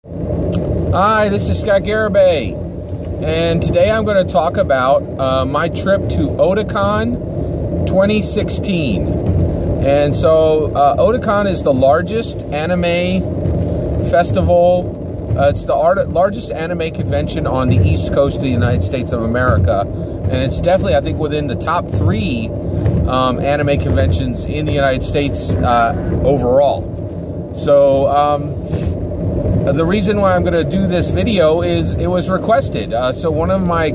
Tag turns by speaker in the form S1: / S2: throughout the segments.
S1: Hi, this is Scott Garibay, and today I'm going to talk about my trip to Otakon 2016. And so Otakon is the largest anime festival. It's the largest anime convention on the East Coast of the United States of America, and it's definitely, I think, within the top 3 anime conventions in the United States overall. So the reason why I'm going to do this video is it was requested. So someone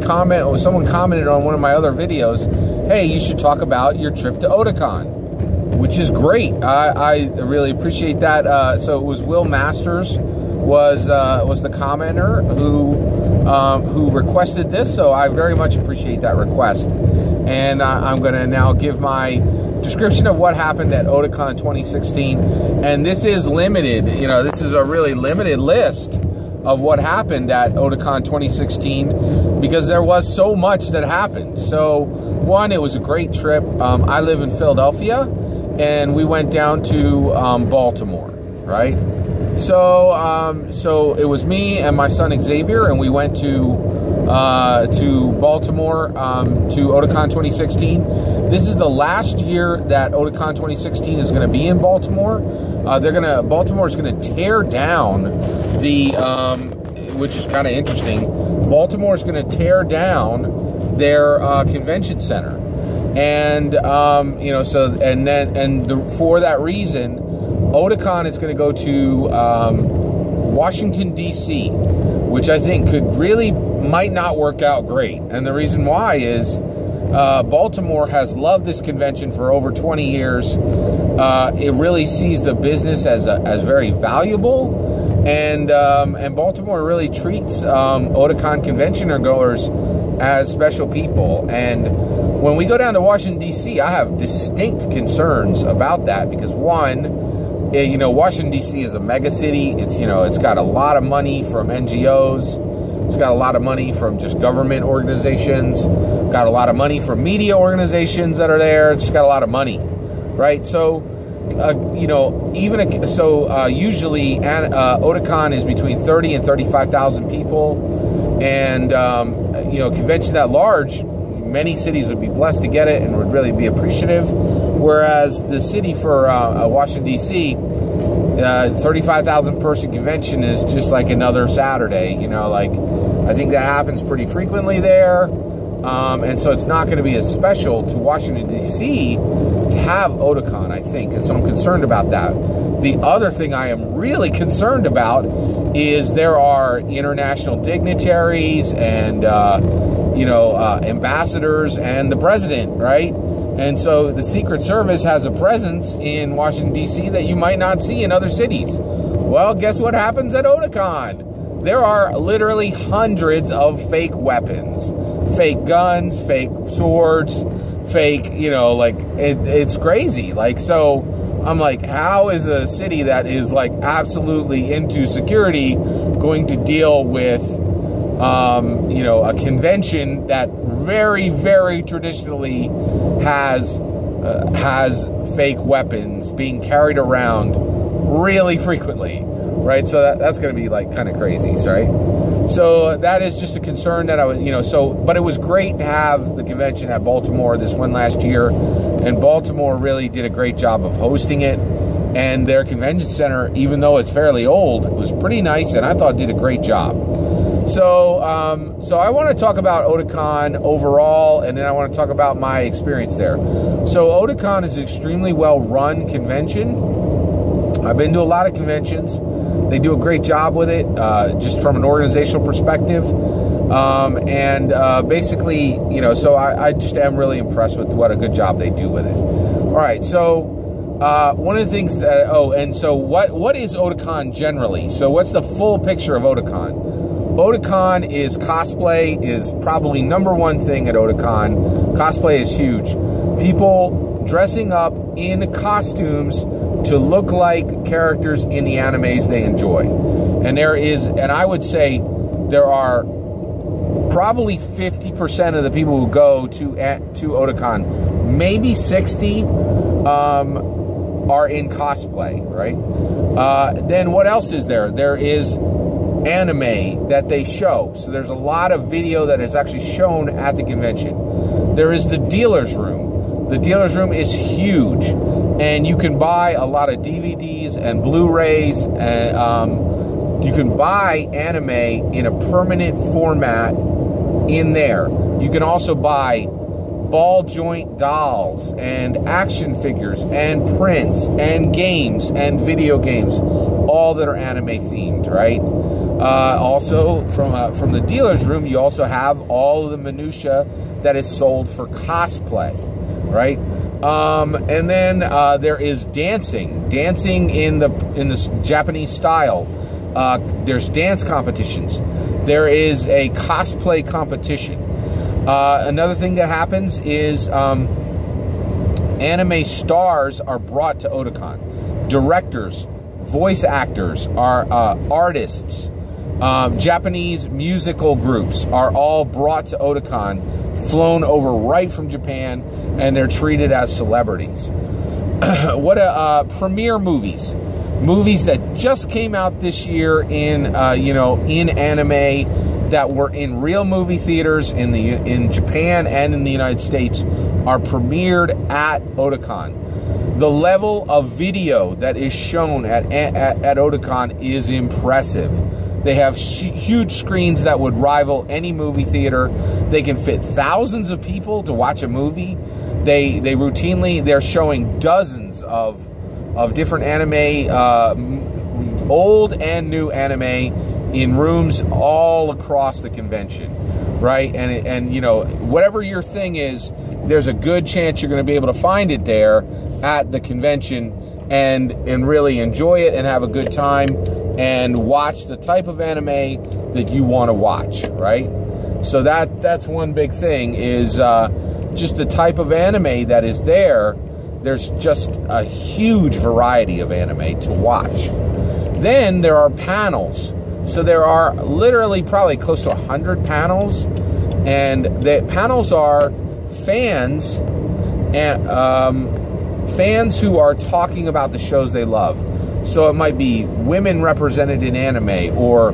S1: commented on one of my other videos, hey, you should talk about your trip to Otakon, which is great. I really appreciate that. So it was Will Masters was the commenter who requested this. So I very much appreciate that request. And I'm going to now give my description of what happened at Otakon 2016, and this is limited. You know, this is a really limited list of what happened at Otakon 2016 because there was so much that happened. So, one, it was a great trip. I live in Philadelphia, and we went down to Baltimore, right? So, so it was me and my son Xavier, and we went to Baltimore to Otakon 2016. This is the last year that Otakon 2016 is going to be in Baltimore. Baltimore is going to tear down the, which is kind of interesting. Baltimore is going to tear down their convention center, and you know, so for that reason, Otakon is going to go to Washington D.C., which I think might not work out great. And the reason why is Baltimore has loved this convention for over 20 years. It really sees the business as very valuable, and Baltimore really treats Otakon convention goers as special people. And when we go down to Washington D.C., I have distinct concerns about that because, one, you know, Washington D.C. is a mega city. It's, you know, it's got a lot of money from NGOs. It's got a lot of money from just government organizations. Got a lot of money from media organizations that are there. It's got a lot of money, right? So, you know, usually Otakon is between 30 and 35,000 people, and you know, convention that large, many cities would be blessed to get it and would really be appreciative. Whereas the city for Washington D.C., 35,000 person convention is just like another Saturday. You know, like, I think that happens pretty frequently there. And so it's not going to be as special to Washington, D.C. to have Otakon, I think. And so I'm concerned about that. The other thing I am really concerned about is there are international dignitaries and, you know, ambassadors and the president, right? And so the Secret Service has a presence in Washington, D.C. that you might not see in other cities. Well, guess what happens at Otakon? There are literally hundreds of fake weapons. Fake guns, fake swords, fake, you know, like, it's crazy. Like, so I'm like, how is a city that is, like, absolutely into security going to deal with, you know, a convention that very, very traditionally has fake weapons being carried around really frequently, right? So that's going to be, like, kind of crazy, right? So that is just a concern that I was, you know, but it was great to have the convention at Baltimore this one last year, and Baltimore really did a great job of hosting it, and their convention center, even though it's fairly old, was pretty nice, and I thought did a great job. So, so I want to talk about Otakon overall, and then I want to talk about my experience there. So Otakon is an extremely well-run convention. I've been to a lot of conventions. They do a great job with it, just from an organizational perspective. Basically, you know, so I just am really impressed with what a good job they do with it. All right, so one of the things that, so what is Otakon generally? So what's the full picture of Otakon? Otakon is cosplay is probably #1 thing at Otakon. Cosplay is huge. People dressing up in costumes to look like characters in the animes they enjoy. And I would say there are probably 50% of the people who go to Otakon, maybe 60, are in cosplay, right? Then what else is there? There is anime that they show. So there's a lot of video that is actually shown at the convention. There is the dealer's room. The dealer's room is huge, and you can buy a lot of DVDs and Blu-rays, and you can buy anime in a permanent format in there. You can also buy ball joint dolls and action figures and prints and games and video games, all that are anime themed, right? Also, from the dealer's room, you also have all of the minutia that is sold for cosplay, right? And then there is dancing in the Japanese style. There's dance competitions. There is a cosplay competition. Another thing that happens is anime stars are brought to Otakon. Directors, voice actors, artists, Japanese musical groups are all brought to Otakon, flown over right from Japan, and they're treated as celebrities. What premiere movies that just came out this year in in anime, that were in real movie theaters in Japan and in the United States, are premiered at Otakon. The level of video that is shown at Otakon is impressive. They have huge screens that would rival any movie theater. They can fit thousands of people to watch a movie. They're showing dozens of different anime, old and new anime, in rooms all across the convention, right? And whatever your thing is, there's a good chance you're going to be able to find it there at the convention and really enjoy it and have a good time and watch the type of anime that you want to watch, right? So that's one big thing, is just the type of anime that is there. There's just a huge variety of anime to watch. Then there are panels. So there are literally probably close to 100 panels, and the panels are fans and fans who are talking about the shows they love. So it might be women represented in anime, or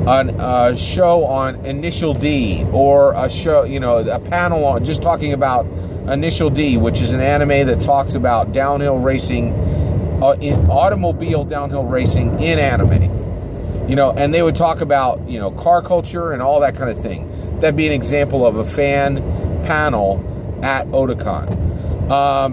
S1: a show on Initial D, or a show, a panel on just talking about Initial D, which is an anime that talks about downhill racing, in automobile downhill racing in anime. And they would talk about, car culture and all that kind of thing. That'd be an example of a fan panel at Otakon.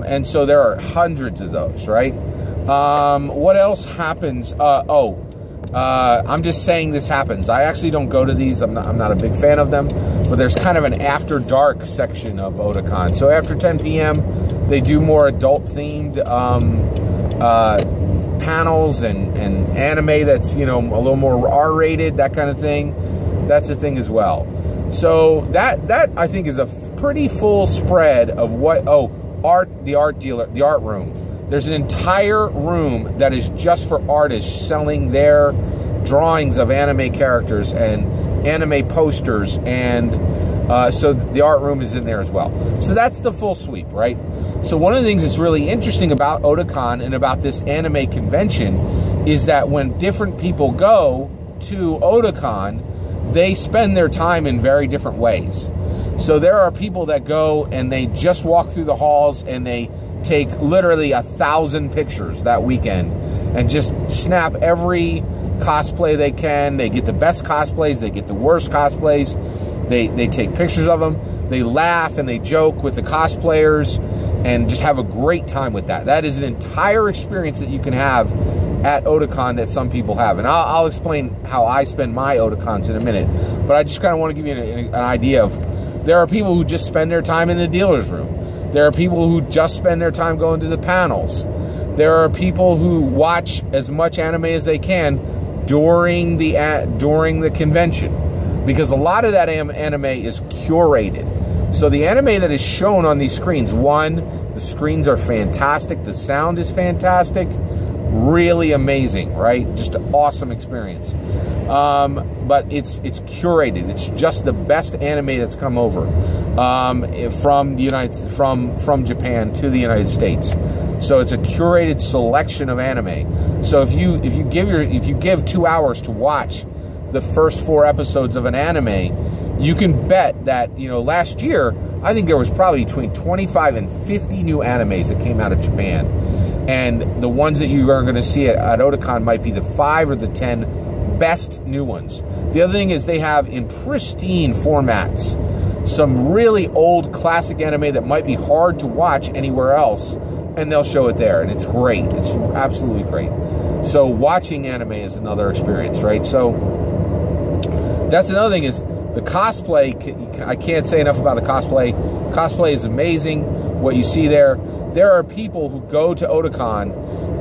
S1: And so there are hundreds of those, right? What else happens? I'm just saying this happens. I actually don't go to these. I'm not a big fan of them. But there's kind of an after dark section of Otakon. So after 10 p.m., they do more adult-themed panels and anime that's, a little more R-rated, that kind of thing. That's a thing as well. So that I think is a pretty full spread of what, the art room. There's an entire room that is just for artists selling their drawings of anime characters and anime posters, and so the art room is in there as well. So that's the full sweep, right? So one of the things that's really interesting about Otakon and about this anime convention is that when different people go to Otakon, they spend their time in very different ways. So there are people that go and they just walk through the halls and they take literally 1,000 pictures that weekend and just snap every cosplay they can. They get the best cosplays, they get the worst cosplays, they take pictures of them, they laugh and they joke with the cosplayers and just have a great time with that. That is an entire experience that you can have at Otakon that some people have. And I'll explain how I spend my Otakons in a minute. But I just kind of want to give you an idea of, there are people who just spend their time in the dealer's room. There are people who just spend their time going to the panels. There are people who watch as much anime as they can during the convention, because a lot of that anime is curated. So the anime that is shown on these screens, the screens are fantastic, the sound is fantastic, really amazing, right? Just an awesome experience. But it's curated. It's just the best anime that's come over from Japan to the United States. So it's a curated selection of anime. So if you give 2 hours to watch the first 4 episodes of an anime, you can bet that, you know, last year, I think there was probably between 25 and 50 new animes that came out of Japan. And the ones that you are going to see at Otakon might be the 5 or the 10 best new ones. The other thing is they have, in pristine formats, some really old classic anime that might be hard to watch anywhere else, and they'll show it there, and it's great. It's absolutely great. So watching anime is another experience, right? So that's another thing is the cosplay. I can't say enough about the cosplay. Cosplay is amazing. What you see there. There are people who go to Otakon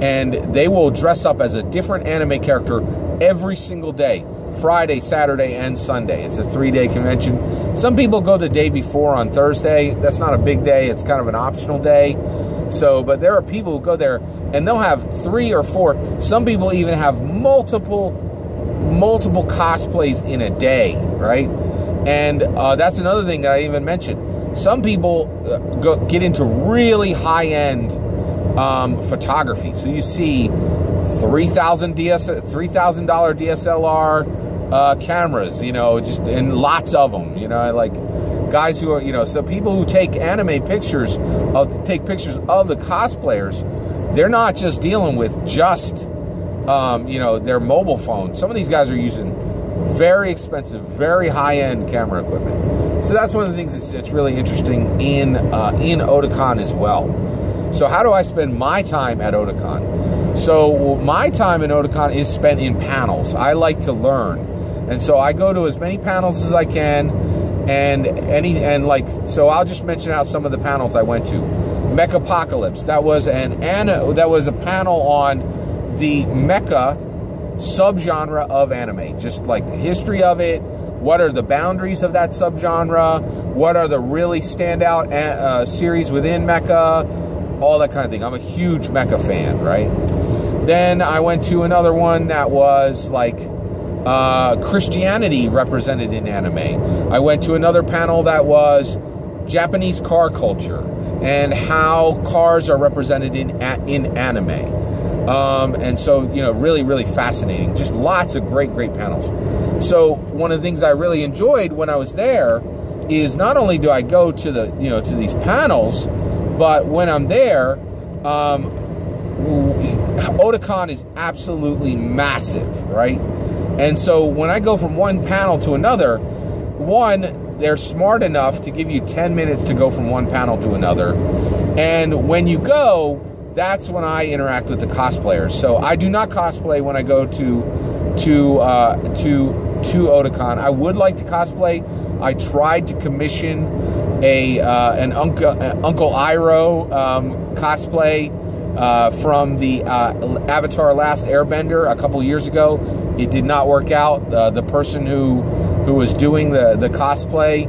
S1: and they will dress up as a different anime character every single day. Friday, Saturday, and Sunday. It's a 3-day convention. Some people go the day before on Thursday. That's not a big day. It's kind of an optional day. So, but there are people who go there and they'll have 3 or 4. Some people even have multiple cosplays in a day, right? And that's another thing that I even mentioned. Some people get into really high-end photography. So you see $3,000 DSLR cameras, you know, just and lots of them, you know, like guys who are, you know, so people who take anime pictures, take pictures of the cosplayers, they're not just dealing with just, you know, their mobile phone. Some of these guys are using very expensive, very high-end camera equipment. So that's one of the things that's really interesting in Otakon as well. So how do I spend my time at Otakon? So my time in Otakon is spent in panels. I like to learn. And so I go to as many panels as I can, so I'll just mention out some of the panels I went to. Mechapocalypse, that was a panel on the mecha subgenre of anime, just like the history of it, what are the boundaries of that subgenre, what are the really standout series within mecha, all that kind of thing. I'm a huge mecha fan, right? Then I went to another one that was like Christianity represented in anime. I went to another panel that was Japanese car culture and how cars are represented in anime. And so, you know, really, really fascinating. Just lots of great panels. So one of the things I really enjoyed when I was there is not only do I go to the, you know, to these panels, but when I'm there, Otakon is absolutely massive, right? And so when I go from one panel to another, they're smart enough to give you 10 minutes to go from one panel to another. And when you go, that's when I interact with the cosplayers. So I do not cosplay when I go to Otakon. I would like to cosplay. I tried to commission an Uncle Iroh cosplay from the Avatar Last Airbender a couple years ago. It did not work out. The person who was doing the cosplay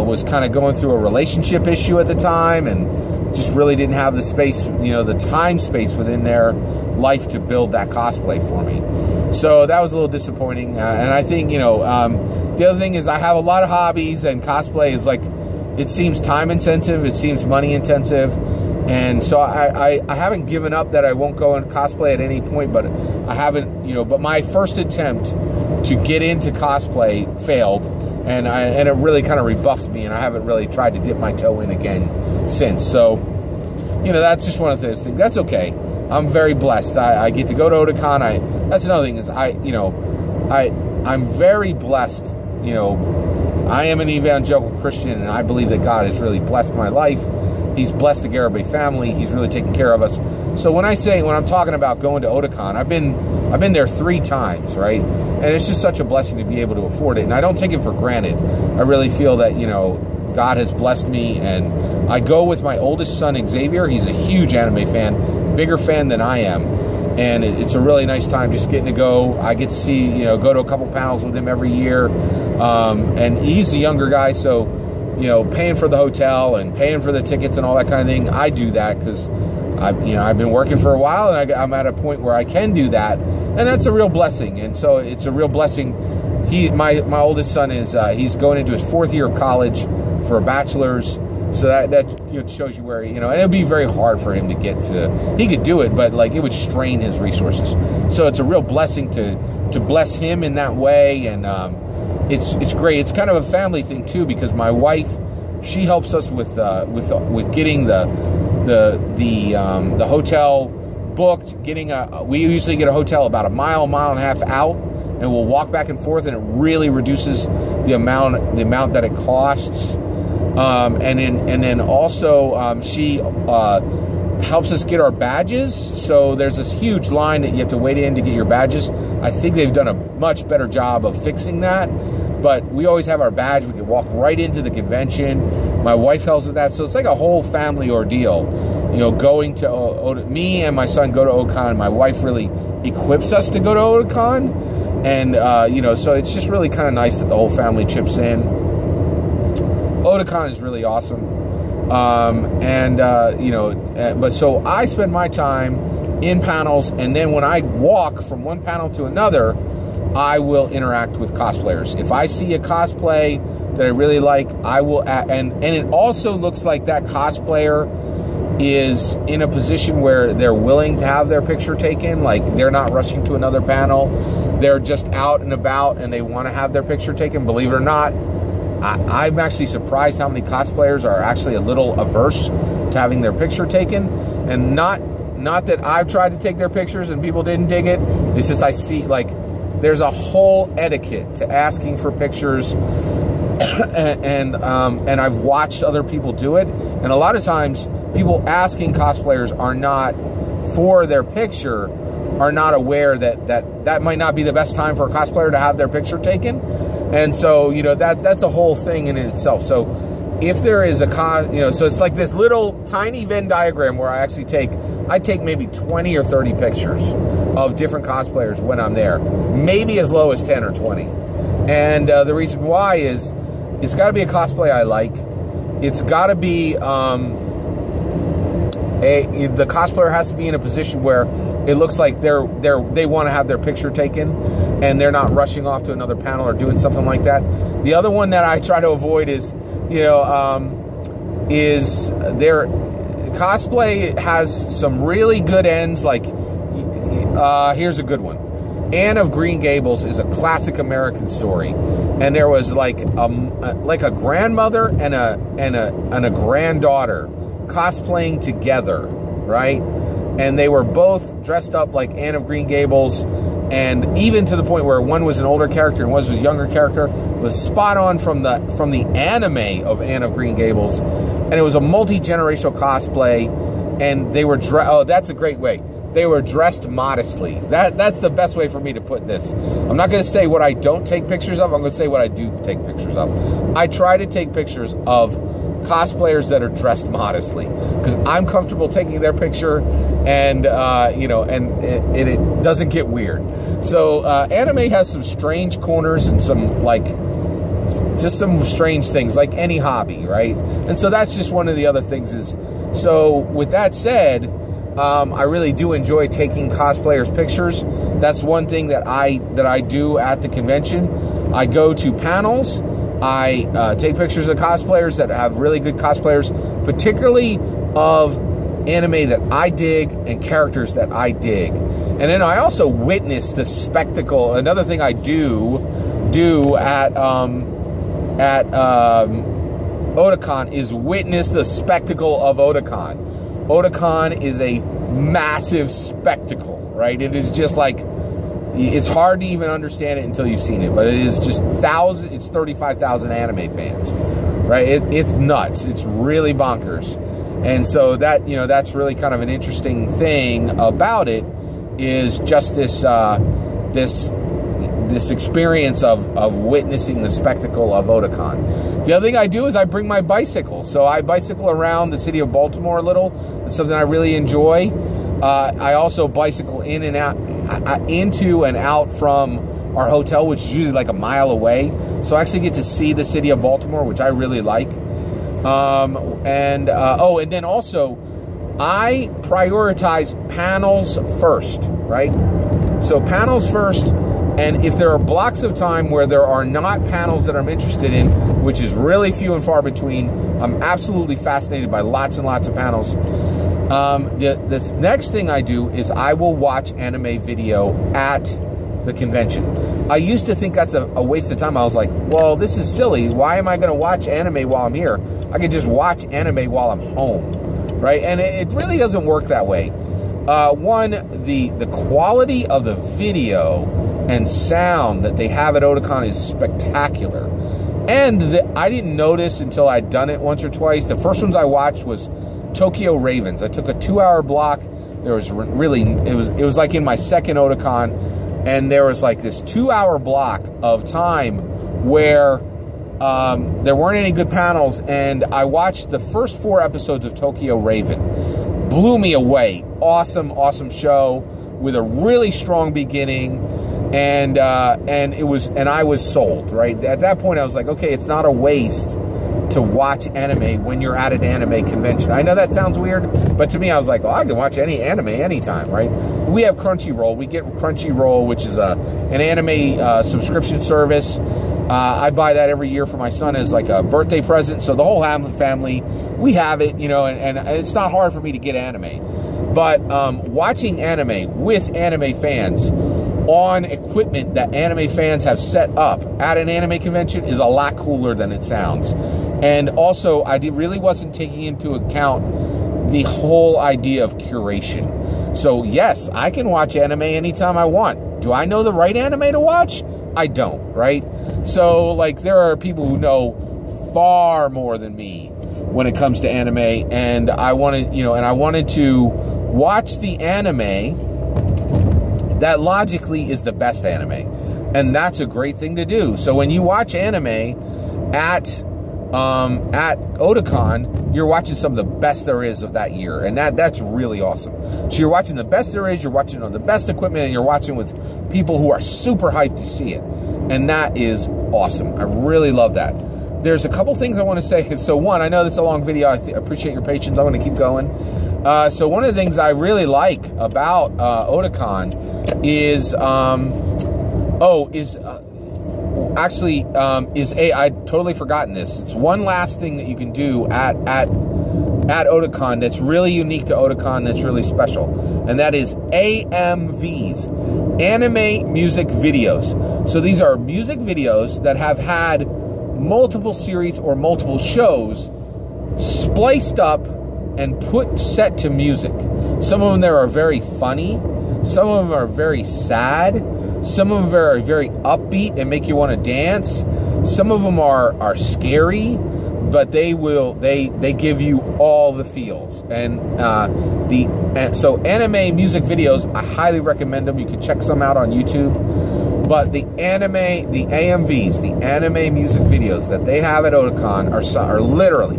S1: was kind of going through a relationship issue at the time and just really didn't have the space, you know, the time space within their life to build that cosplay for me. So that was a little disappointing. And I think, you know, the other thing is I have a lot of hobbies, and cosplay is like, it seems time intensive, it seems money intensive. And so I haven't given up that I won't go and cosplay at any point, but I haven't, you know, but my first attempt to get into cosplay failed, and it really kind of rebuffed me, and I haven't really tried to dip my toe in again since. So, you know, that's just one of those things. That's okay. I'm very blessed. I get to go to Otakon. That's another thing is I'm very blessed. You know, I am an evangelical Christian, and I believe that God has really blessed my life. He's blessed the Garibay family. He's really taken care of us. So when I'm talking about going to Otakon, I've been there 3 times, right? And it's just such a blessing to be able to afford it. And I don't take it for granted. I really feel that, you know, God has blessed me. And I go with my oldest son, Xavier. He's a huge anime fan, bigger fan than I am. And it's a really nice time just getting to go. I get to see, you know, go to a couple panels with him every year. And he's a younger guy, so, you know, paying for the hotel and paying for the tickets and all that kind of thing, I do that because I've been working for a while, and I'm at a point where I can do that, and that's a real blessing. And so it's a real blessing. My oldest son is he's going into his 4th year of college for a bachelor's, so that you know, shows you where, you know, and it would be very hard for him to get to. He could do it, but like it would strain his resources. So it's a real blessing to to bless him in that way. And it's great. It's kind of a family thing too, because my wife, she helps us with getting the hotel booked. We usually get a hotel about a mile and a half out, and we'll walk back and forth, and it really reduces the amount that it costs. And then also she helps us get our badges. So there's this huge line that you have to wait in to get your badges. I think they've done a much better job of fixing that, but we always have our badge. We can walk right into the convention. My wife helps with that, so it's like a whole family ordeal. You know, going to me and my son go to Otakon. My wife really equips us to go to Otakon, and you know, so it's just really kind of nice that the whole family chips in. Otakon is really awesome, you know, but so I spend my time in panels, and then when I walk from one panel to another, I will interact with cosplayers. If I see a cosplay that I really like, I will, and it also looks like that cosplayer is in a position where they're willing to have their picture taken. Like, they're not rushing to another panel. They're just out and about and they want to have their picture taken. Believe it or not, I'm actually surprised how many cosplayers are actually a little averse to having their picture taken. And not that I've tried to take their pictures and people didn't dig it. It's just I see, like, there's a whole etiquette to asking for pictures. and I've watched other people do it. And a lot of times, people asking cosplayers are not for their picture, are not aware that might not be the best time for a cosplayer to have their picture taken. And so, you know, that's a whole thing in itself. So if there is a you know, so it's like this little tiny Venn diagram where I take maybe 20 or 30 pictures of different cosplayers when I'm there, maybe as low as 10 or 20. And the reason why is it's got to be a cosplay I like. It's got to be the cosplayer has to be in a position where it looks like they want to have their picture taken, and they're not rushing off to another panel or doing something like that. The other one that I try to avoid is, you know, is their cosplay has some really good ends. Like, here's a good one. Anne of Green Gables is a classic American story, and there was like a grandmother and a granddaughter cosplaying together, right? And they were both dressed up like Anne of Green Gables, and even to the point where one was an older character and one was a younger character, was spot on from the anime of Anne of Green Gables. And it was a multi-generational cosplay, and they were that's a great way. They were dressed modestly. That's the best way for me to put this. I'm not going to say what I don't take pictures of. I'm going to say what I do take pictures of. I try to take pictures of cosplayers that are dressed modestly, because I'm comfortable taking their picture, and you know, and it doesn't get weird. So anime has some strange corners and some, like, just some strange things, like any hobby, right? And so that's just one of the other things. Is so with that said, I really do enjoy taking cosplayers' pictures. That's one thing that I do at the convention. I go to panels. I take pictures of cosplayers that have really good cosplayers, particularly of anime that I dig and characters that I dig. And then I also witness the spectacle. Another thing I do at Otakon is witness the spectacle of Otakon. Otakon is a massive spectacle, right? It is just like, it's hard to even understand it until you've seen it, but it is just it's 35,000 anime fans, right? It's nuts. It's really bonkers. And so that, you know, that's really kind of an interesting thing about it, is just this experience of witnessing the spectacle of Otakon. The other thing I do is I bring my bicycle. So I bicycle around the city of Baltimore a little. It's something I really enjoy. I also bicycle in and out, into and out from our hotel, which is usually like a mile away. So I actually get to see the city of Baltimore, which I really like. And then also, I prioritize panels first, right? So panels first, and if there are blocks of time where there are not panels that I'm interested in, which is really few and far between, I'm absolutely fascinated by lots and lots of panels. The next thing I do is I will watch anime video at the convention. I used to think that's a waste of time. I was like, well, this is silly. Why am I going to watch anime while I'm here? I can just watch anime while I'm home, right? And it really doesn't work that way. One, the quality of the video and sound that they have at Otakon is spectacular. And I didn't notice until I'd done it once or twice. The first ones I watched was Tokyo Ravens. I took a 2-hour block. There was really, it was like in my second Otakon, and there was like this 2-hour block of time where there weren't any good panels, and I watched the first 4 episodes of Tokyo Raven. Blew me away. Awesome, awesome show with a really strong beginning, and I was sold, right? At that point, I was like, okay, it's not a waste to watch anime when you're at an anime convention. I know that sounds weird, but to me, I was like, well, I can watch any anime anytime, right? We have Crunchyroll. We get Crunchyroll, which is an anime subscription service. I buy that every year for my son as like a birthday present. So the whole family, we have it, you know, and it's not hard for me to get anime. But watching anime with anime fans on equipment that anime fans have set up at an anime convention is a lot cooler than it sounds. And also, I really wasn't taking into account the whole idea of curation. So yes, I can watch anime anytime I want. Do I know the right anime to watch? I don't, right? So like, there are people who know far more than me when it comes to anime, and I wanted to watch the anime that logically is the best anime, and that's a great thing to do. So when you watch anime at Otakon, you're watching some of the best there is of that year, and that's really awesome. So you're watching the best there is, you're watching on the best equipment, and you're watching with people who are super hyped to see it, and that is awesome. I really love that. There's a couple things I want to say. So one, I know this is a long video. I appreciate your patience. I'm going to keep going. So one of the things I really like about Otakon is I'd totally forgotten this. It's one last thing that you can do at Otakon that's really unique to Otakon, that's really special, and that is AMVs, anime music videos. So these are music videos that have had multiple series or multiple shows spliced up and set to music. Some of them there are very funny, some of them are very sad, some of them are very upbeat and make you want to dance, some of them are scary, but they give you all the feels. And so anime music videos, I highly recommend them. You can check some out on YouTube. But the AMVs, the anime music videos that they have at Otakon are literally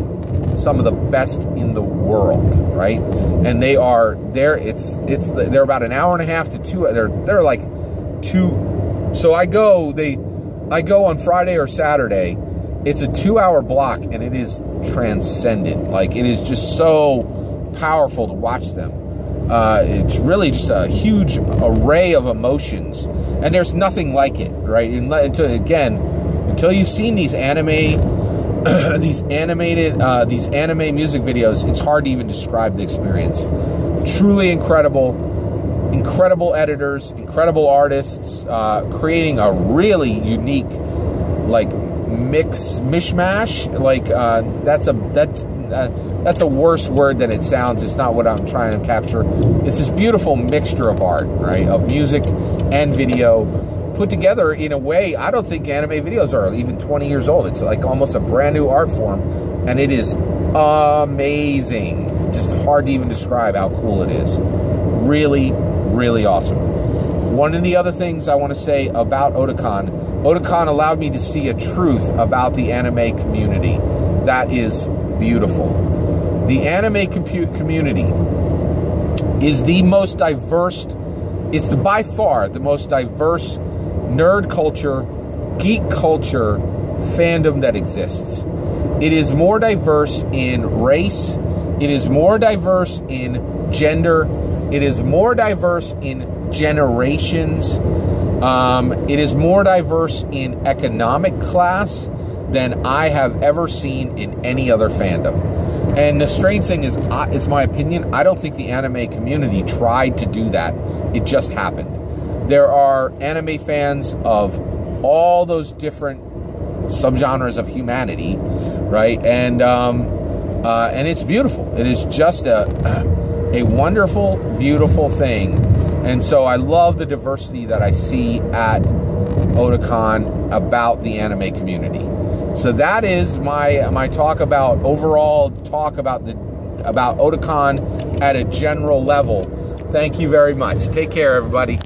S1: some of the best in the world, right? And they're about an hour and a half to 2. They're like 2. So I go on Friday or Saturday. It's a 2-hour block, and it is transcendent. Like, it is just so powerful to watch them. It's really just a huge array of emotions, and there's nothing like it, right? Until you've seen these anime anime music videos, it's hard to even describe the experience. Truly incredible editors, incredible artists, creating a really unique, like, mishmash. Like, that's a worse word than it sounds. It's not what I'm trying to capture. It's this beautiful mixture of art, right? Of music and video put together in a way. I don't think anime videos are even 20 years old. It's like almost a brand new art form, and it is amazing. Just hard to even describe how cool it is. Really, really awesome. One of the other things I want to say about Otakon allowed me to see a truth about the anime community that is beautiful. The anime community is the most diverse. It's by far the most diverse nerd culture, geek culture fandom that exists. It is more diverse in race. It is more diverse in gender. It is more diverse in generations. It is more diverse in economic class than I have ever seen in any other fandom. And the strange thing is, it's my opinion, I don't think the anime community tried to do that. It just happened. There are anime fans of all those different subgenres of humanity, right? And it's beautiful. It is just a wonderful, beautiful thing. And so I love the diversity that I see at Otakon about the anime community. So that is my talk about overall talk about Otakon at a general level. Thank you very much. Take care, everybody.